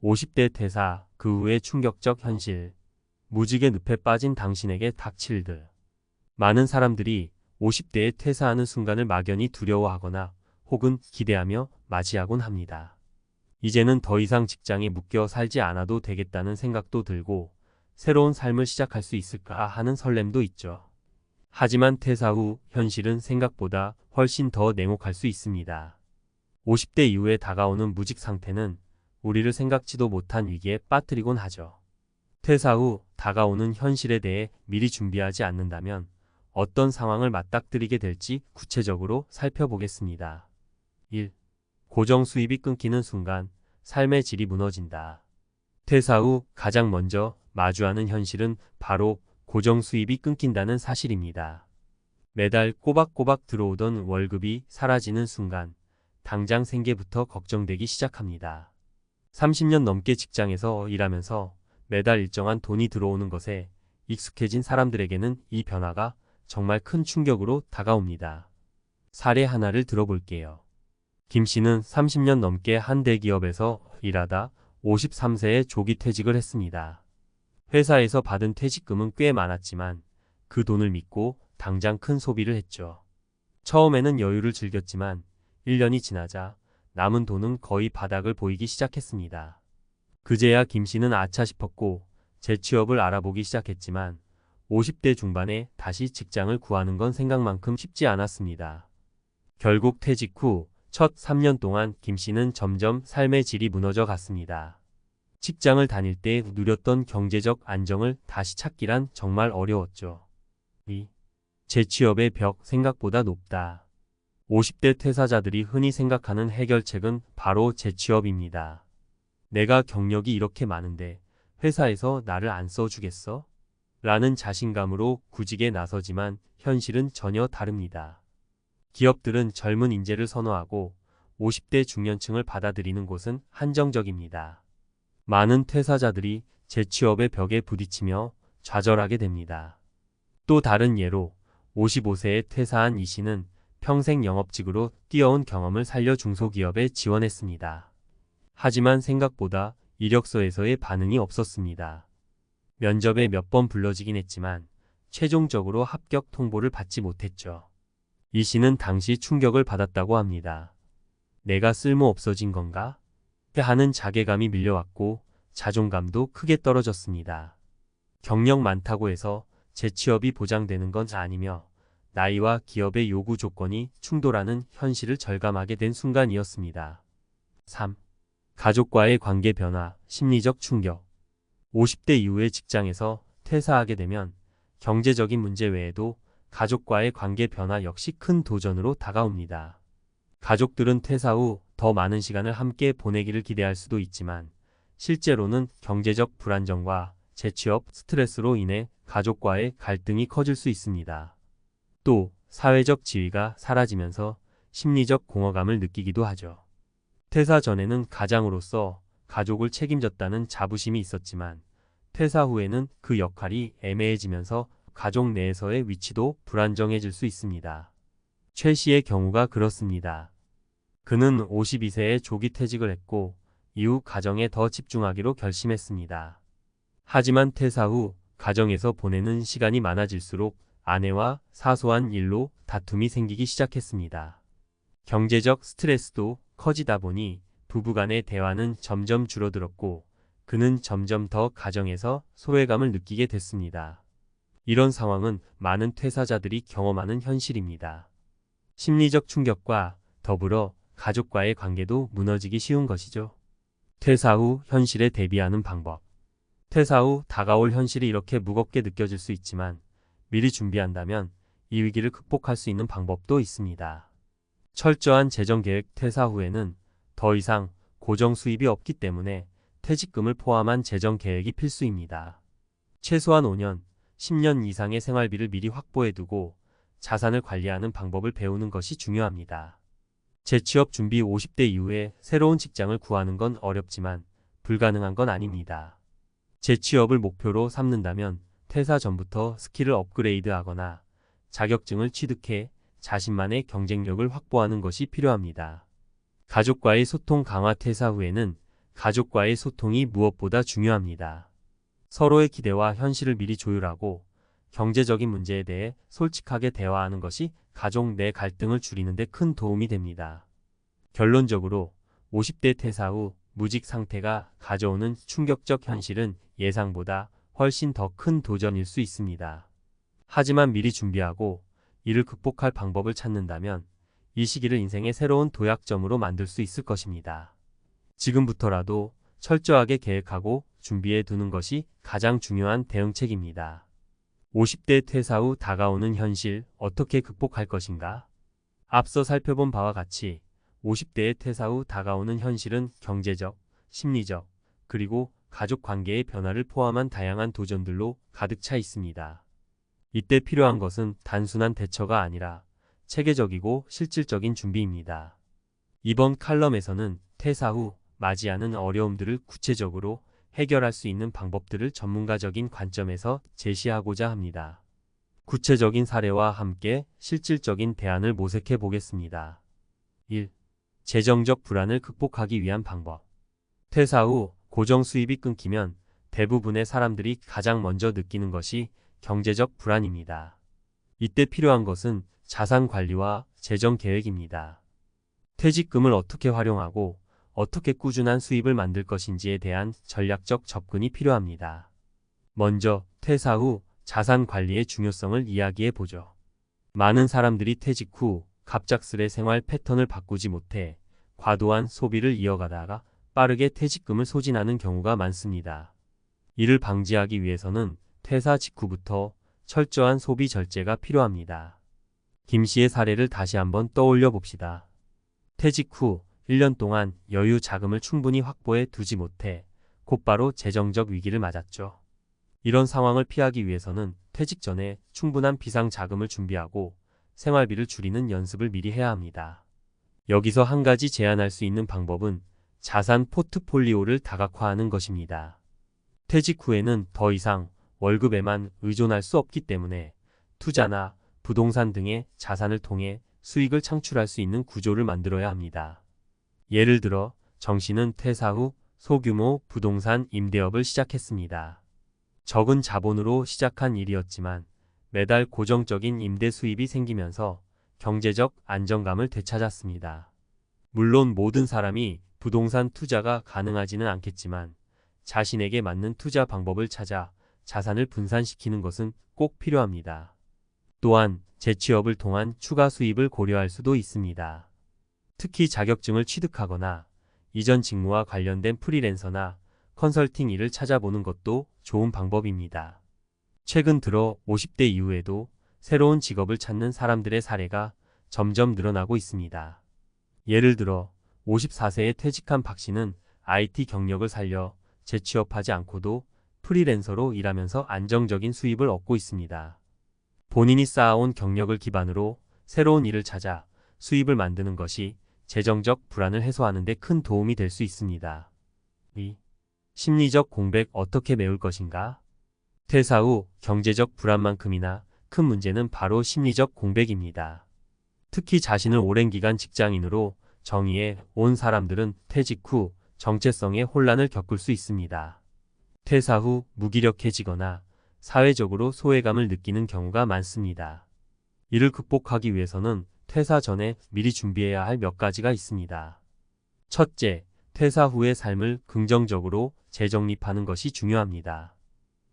50대 퇴사, 그 후의 충격적 현실. 무직의 늪에 빠진 당신에게 닥칠 듯. 많은 사람들이 50대에 퇴사하는 순간을 막연히 두려워하거나 혹은 기대하며 맞이하곤 합니다. 이제는 더 이상 직장에 묶여 살지 않아도 되겠다는 생각도 들고 새로운 삶을 시작할 수 있을까 하는 설렘도 있죠. 하지만 퇴사 후 현실은 생각보다 훨씬 더 냉혹할 수 있습니다. 50대 이후에 다가오는 무직 상태는 우리를 생각지도 못한 위기에 빠뜨리곤 하죠. 퇴사 후 다가오는 현실에 대해 미리 준비하지 않는다면 어떤 상황을 맞닥뜨리게 될지 구체적으로 살펴보겠습니다. 1. 고정 수입이 끊기는 순간 삶의 질이 무너진다. 퇴사 후 가장 먼저 마주하는 현실은 바로 고정 수입이 끊긴다는 사실입니다. 매달 꼬박꼬박 들어오던 월급이 사라지는 순간 당장 생계부터 걱정되기 시작합니다. 30년 넘게 직장에서 일하면서 매달 일정한 돈이 들어오는 것에 익숙해진 사람들에게는 이 변화가 정말 큰 충격으로 다가옵니다. 사례 하나를 들어볼게요. 김 씨는 30년 넘게 한 대기업에서 일하다 53세에 조기 퇴직을 했습니다. 회사에서 받은 퇴직금은 꽤 많았지만 그 돈을 믿고 당장 큰 소비를 했죠. 처음에는 여유를 즐겼지만 1년이 지나자 남은 돈은 거의 바닥을 보이기 시작했습니다. 그제야 김 씨는 아차 싶었고 재취업을 알아보기 시작했지만 50대 중반에 다시 직장을 구하는 건 생각만큼 쉽지 않았습니다. 결국 퇴직 후 첫 3년 동안 김 씨는 점점 삶의 질이 무너져 갔습니다. 직장을 다닐 때 누렸던 경제적 안정을 다시 찾기란 정말 어려웠죠. 2. 재취업의 벽 생각보다 높다. 50대 퇴사자들이 흔히 생각하는 해결책은 바로 재취업입니다. 내가 경력이 이렇게 많은데 회사에서 나를 안 써주겠어? 라는 자신감으로 구직에 나서지만 현실은 전혀 다릅니다. 기업들은 젊은 인재를 선호하고 50대 중년층을 받아들이는 곳은 한정적입니다. 많은 퇴사자들이 재취업의 벽에 부딪히며 좌절하게 됩니다. 또 다른 예로 55세에 퇴사한 이 씨는 평생 영업직으로 뛰어온 경험을 살려 중소기업에 지원했습니다. 하지만 생각보다 이력서에서의 반응이 없었습니다. 면접에 몇 번 불러지긴 했지만 최종적으로 합격 통보를 받지 못했죠. 이 씨는 당시 충격을 받았다고 합니다. 내가 쓸모 없어진 건가? 하는 자괴감이 밀려왔고 자존감도 크게 떨어졌습니다. 경력 많다고 해서 재취업이 보장되는 건 아니며 나이와 기업의 요구 조건이 충돌하는 현실을 절감하게 된 순간이었습니다. 3. 가족과의 관계 변화, 심리적 충격. 50대 이후의 직장에서 퇴사하게 되면 경제적인 문제 외에도 가족과의 관계 변화 역시 큰 도전으로 다가옵니다. 가족들은 퇴사 후 더 많은 시간을 함께 보내기를 기대할 수도 있지만 실제로는 경제적 불안정과 재취업 스트레스로 인해 가족과의 갈등이 커질 수 있습니다. 또 사회적 지위가 사라지면서 심리적 공허감을 느끼기도 하죠. 퇴사 전에는 가장으로서 가족을 책임졌다는 자부심이 있었지만 퇴사 후에는 그 역할이 애매해지면서 가족 내에서의 위치도 불안정해질 수 있습니다. 최 씨의 경우가 그렇습니다. 그는 52세에 조기 퇴직을 했고 이후 가정에 더 집중하기로 결심했습니다. 하지만 퇴사 후 가정에서 보내는 시간이 많아질수록 아내와 사소한 일로 다툼이 생기기 시작했습니다. 경제적 스트레스도 커지다 보니 부부간의 대화는 점점 줄어들었고 그는 점점 더 가정에서 소외감을 느끼게 됐습니다. 이런 상황은 많은 퇴사자들이 경험하는 현실입니다. 심리적 충격과 더불어 가족과의 관계도 무너지기 쉬운 것이죠. 퇴사 후 현실에 대비하는 방법. 퇴사 후 다가올 현실이 이렇게 무겁게 느껴질 수 있지만 미리 준비한다면 이 위기를 극복할 수 있는 방법도 있습니다. 철저한 재정계획. 퇴사 후에는 더 이상 고정 수입이 없기 때문에 퇴직금을 포함한 재정계획이 필수입니다. 최소한 5년, 10년 이상의 생활비를 미리 확보해두고 자산을 관리하는 방법을 배우는 것이 중요합니다. 재취업 준비. 50대 이후에 새로운 직장을 구하는 건 어렵지만 불가능한 건 아닙니다. 재취업을 목표로 삼는다면 퇴사 전부터 스킬을 업그레이드하거나 자격증을 취득해 자신만의 경쟁력을 확보하는 것이 필요합니다. 가족과의 소통 강화. 퇴사 후에는 가족과의 소통이 무엇보다 중요합니다. 서로의 기대와 현실을 미리 조율하고 경제적인 문제에 대해 솔직하게 대화하는 것이 가족 내 갈등을 줄이는 데 큰 도움이 됩니다. 결론적으로 50대 퇴사 후 무직 상태가 가져오는 충격적 현실은 예상보다 훨씬 더 큰 도전일 수 있습니다. 하지만 미리 준비하고 이를 극복할 방법을 찾는다면 이 시기를 인생의 새로운 도약점으로 만들 수 있을 것입니다. 지금부터라도 철저하게 계획하고 준비해 두는 것이 가장 중요한 대응책입니다. 50대 퇴사 후 다가오는 현실 어떻게 극복할 것인가? 앞서 살펴본 바와 같이 50대의 퇴사 후 다가오는 현실은 경제적, 심리적, 그리고 가족 관계의 변화를 포함한 다양한 도전들로 가득 차 있습니다. 이때 필요한 것은 단순한 대처가 아니라 체계적이고 실질적인 준비입니다. 이번 칼럼에서는 퇴사 후 맞이하는 어려움들을 구체적으로 해결할 수 있는 방법들을 전문가적인 관점에서 제시하고자 합니다. 구체적인 사례와 함께 실질적인 대안을 모색해 보겠습니다. 1. 재정적 불안을 극복하기 위한 방법. 퇴사 후 고정 수입이 끊기면 대부분의 사람들이 가장 먼저 느끼는 것이 경제적 불안입니다. 이때 필요한 것은 자산 관리와 재정 계획입니다. 퇴직금을 어떻게 활용하고 어떻게 꾸준한 수입을 만들 것인지에 대한 전략적 접근이 필요합니다. 먼저 퇴사 후 자산 관리의 중요성을 이야기해 보죠. 많은 사람들이 퇴직 후 갑작스레 생활 패턴을 바꾸지 못해 과도한 소비를 이어가다가 빠르게 퇴직금을 소진하는 경우가 많습니다. 이를 방지하기 위해서는 퇴사 직후부터 철저한 소비 절제가 필요합니다. 김 씨의 사례를 다시 한번 떠올려 봅시다. 퇴직 후 1년 동안 여유 자금을 충분히 확보해 두지 못해 곧바로 재정적 위기를 맞았죠. 이런 상황을 피하기 위해서는 퇴직 전에 충분한 비상 자금을 준비하고 생활비를 줄이는 연습을 미리 해야 합니다. 여기서 한 가지 제안할 수 있는 방법은 자산 포트폴리오를 다각화하는 것입니다. 퇴직 후에는 더 이상 월급에만 의존할 수 없기 때문에 투자나 부동산 등의 자산을 통해 수익을 창출할 수 있는 구조를 만들어야 합니다. 예를 들어 정 씨는 퇴사 후 소규모 부동산 임대업을 시작했습니다. 적은 자본으로 시작한 일이었지만 매달 고정적인 임대 수입이 생기면서 경제적 안정감을 되찾았습니다. 물론 모든 사람이 부동산 투자가 가능하지는 않겠지만 자신에게 맞는 투자 방법을 찾아 자산을 분산시키는 것은 꼭 필요합니다. 또한 재취업을 통한 추가 수입을 고려할 수도 있습니다. 특히 자격증을 취득하거나 이전 직무와 관련된 프리랜서나 컨설팅 일을 찾아보는 것도 좋은 방법입니다. 최근 들어 50대 이후에도 새로운 직업을 찾는 사람들의 사례가 점점 늘어나고 있습니다. 예를 들어 54세에 퇴직한 박 씨는 IT 경력을 살려 재취업하지 않고도 프리랜서로 일하면서 안정적인 수입을 얻고 있습니다. 본인이 쌓아온 경력을 기반으로 새로운 일을 찾아 수입을 만드는 것이 재정적 불안을 해소하는 데 큰 도움이 될 수 있습니다. 2. 심리적 공백 어떻게 메울 것인가? 퇴사 후 경제적 불안만큼이나 큰 문제는 바로 심리적 공백입니다. 특히 자신을 오랜 기간 직장인으로 정의해 온 사람들은 퇴직 후 정체성의 혼란을 겪을 수 있습니다. 퇴사 후 무기력해지거나 사회적으로 소외감을 느끼는 경우가 많습니다. 이를 극복하기 위해서는 퇴사 전에 미리 준비해야 할 몇 가지가 있습니다. 첫째, 퇴사 후의 삶을 긍정적으로 재정립하는 것이 중요합니다.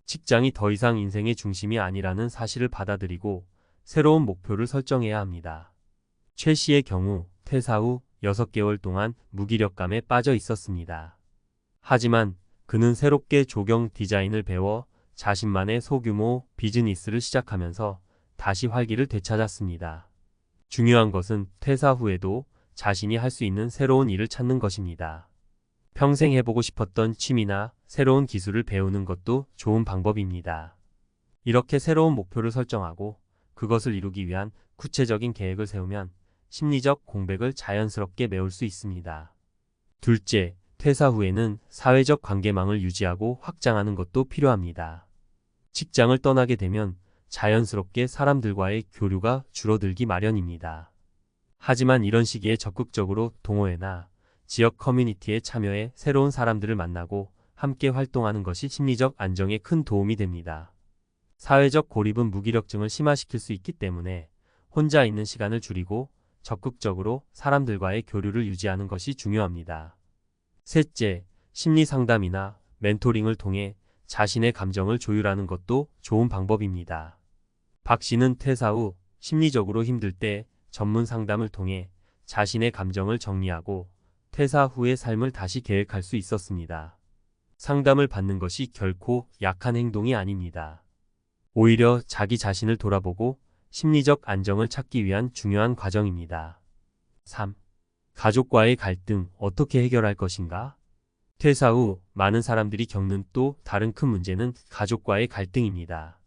직장이 더 이상 인생의 중심이 아니라는 사실을 받아들이고 새로운 목표를 설정해야 합니다. 최 씨의 경우 퇴사 후 6개월 동안 무기력감에 빠져 있었습니다. 하지만 그는 새롭게 조경 디자인을 배워 자신만의 소규모 비즈니스를 시작하면서 다시 활기를 되찾았습니다. 중요한 것은 퇴사 후에도 자신이 할 수 있는 새로운 일을 찾는 것입니다. 평생 해보고 싶었던 취미나 새로운 기술을 배우는 것도 좋은 방법입니다. 이렇게 새로운 목표를 설정하고 그것을 이루기 위한 구체적인 계획을 세우면 심리적 공백을 자연스럽게 메울 수 있습니다. 둘째, 퇴사 후에는 사회적 관계망을 유지하고 확장하는 것도 필요합니다. 직장을 떠나게 되면 자연스럽게 사람들과의 교류가 줄어들기 마련입니다. 하지만 이런 시기에 적극적으로 동호회나 지역 커뮤니티에 참여해 새로운 사람들을 만나고 함께 활동하는 것이 심리적 안정에 큰 도움이 됩니다. 사회적 고립은 무기력증을 심화시킬 수 있기 때문에 혼자 있는 시간을 줄이고 적극적으로 사람들과의 교류를 유지하는 것이 중요합니다. 셋째, 심리 상담이나 멘토링을 통해 자신의 감정을 조율하는 것도 좋은 방법입니다. 박 씨는 퇴사 후 심리적으로 힘들 때 전문 상담을 통해 자신의 감정을 정리하고 퇴사 후의 삶을 다시 계획할 수 있었습니다. 상담을 받는 것이 결코 약한 행동이 아닙니다. 오히려 자기 자신을 돌아보고 심리적 안정을 찾기 위한 중요한 과정입니다. 3. 가족과의 갈등 어떻게 해결할 것인가? 퇴사 후 많은 사람들이 겪는 또 다른 큰 문제는 가족과의 갈등입니다.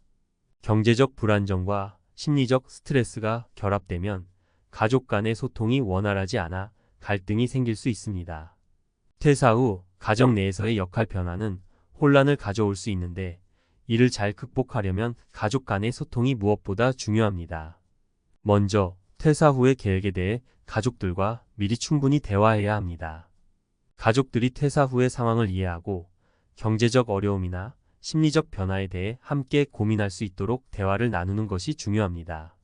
경제적 불안정과 심리적 스트레스가 결합되면 가족 간의 소통이 원활하지 않아 갈등이 생길 수 있습니다. 퇴사 후 가정 내에서의 역할 변화는 혼란을 가져올 수 있는데 이를 잘 극복하려면 가족 간의 소통이 무엇보다 중요합니다. 먼저 퇴사 후의 계획에 대해 가족들과 미리 충분히 대화해야 합니다. 가족들이 퇴사 후의 상황을 이해하고 경제적 어려움이나 심리적 변화에 대해 함께 고민할 수 있도록 대화를 나누는 것이 중요합니다.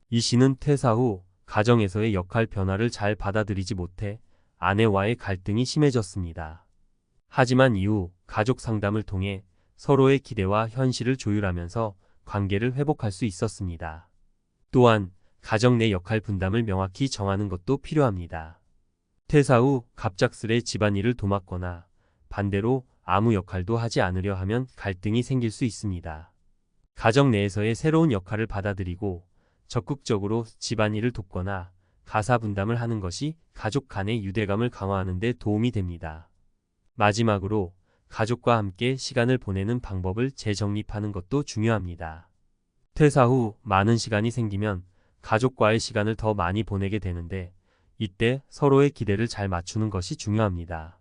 이 씨는 퇴사 후 가정에서의 역할 변화를 잘 받아들이지 못해 아내와의 갈등이 심해졌습니다. 하지만 이후 가족 상담을 통해 서로의 기대와 현실을 조율하면서 관계를 회복할 수 있었습니다. 또한 가정 내 역할 분담을 명확히 정하는 것도 필요합니다. 퇴사 후 갑작스레 집안일을 도맡거나 반대로 아무 역할도 하지 않으려 하면 갈등이 생길 수 있습니다. 가정 내에서의 새로운 역할을 받아들이고 적극적으로 집안일을 돕거나 가사 분담을 하는 것이 가족 간의 유대감을 강화하는 데 도움이 됩니다. 마지막으로 가족과 함께 시간을 보내는 방법을 재정립하는 것도 중요합니다. 퇴사 후 많은 시간이 생기면 가족과의 시간을 더 많이 보내게 되는데 이때 서로의 기대를 잘 맞추는 것이 중요합니다.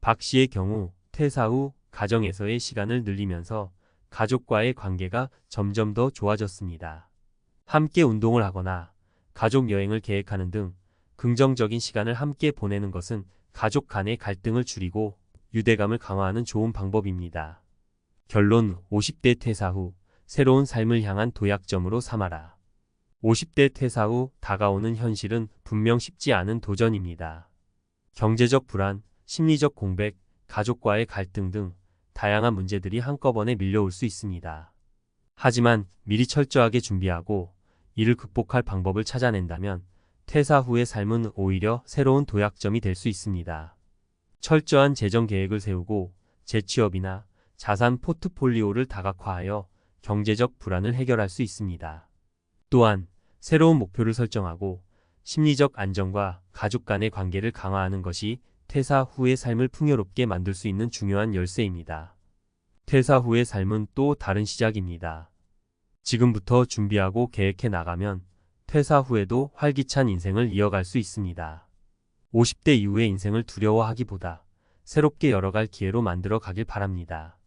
박 씨의 경우 퇴사 후 가정에서의 시간을 늘리면서 가족과의 관계가 점점 더 좋아졌습니다. 함께 운동을 하거나 가족 여행을 계획하는 등 긍정적인 시간을 함께 보내는 것은 가족 간의 갈등을 줄이고 유대감을 강화하는 좋은 방법입니다. 결론 50대 퇴사 후 새로운 삶을 향한 도약점으로 삼아라. 50대 퇴사 후 다가오는 현실은 분명 쉽지 않은 도전입니다. 경제적 불안, 심리적 공백, 가족과의 갈등 등 다양한 문제들이 한꺼번에 밀려올 수 있습니다. 하지만 미리 철저하게 준비하고 이를 극복할 방법을 찾아낸다면 퇴사 후의 삶은 오히려 새로운 도약점이 될 수 있습니다. 철저한 재정 계획을 세우고 재취업이나 자산 포트폴리오를 다각화하여 경제적 불안을 해결할 수 있습니다. 또한 새로운 목표를 설정하고 심리적 안정과 가족 간의 관계를 강화하는 것이 퇴사 후의 삶을 풍요롭게 만들 수 있는 중요한 열쇠입니다. 퇴사 후의 삶은 또 다른 시작입니다. 지금부터 준비하고 계획해 나가면 퇴사 후에도 활기찬 인생을 이어갈 수 있습니다. 50대 이후의 인생을 두려워하기보다 새롭게 열어갈 기회로 만들어 가길 바랍니다.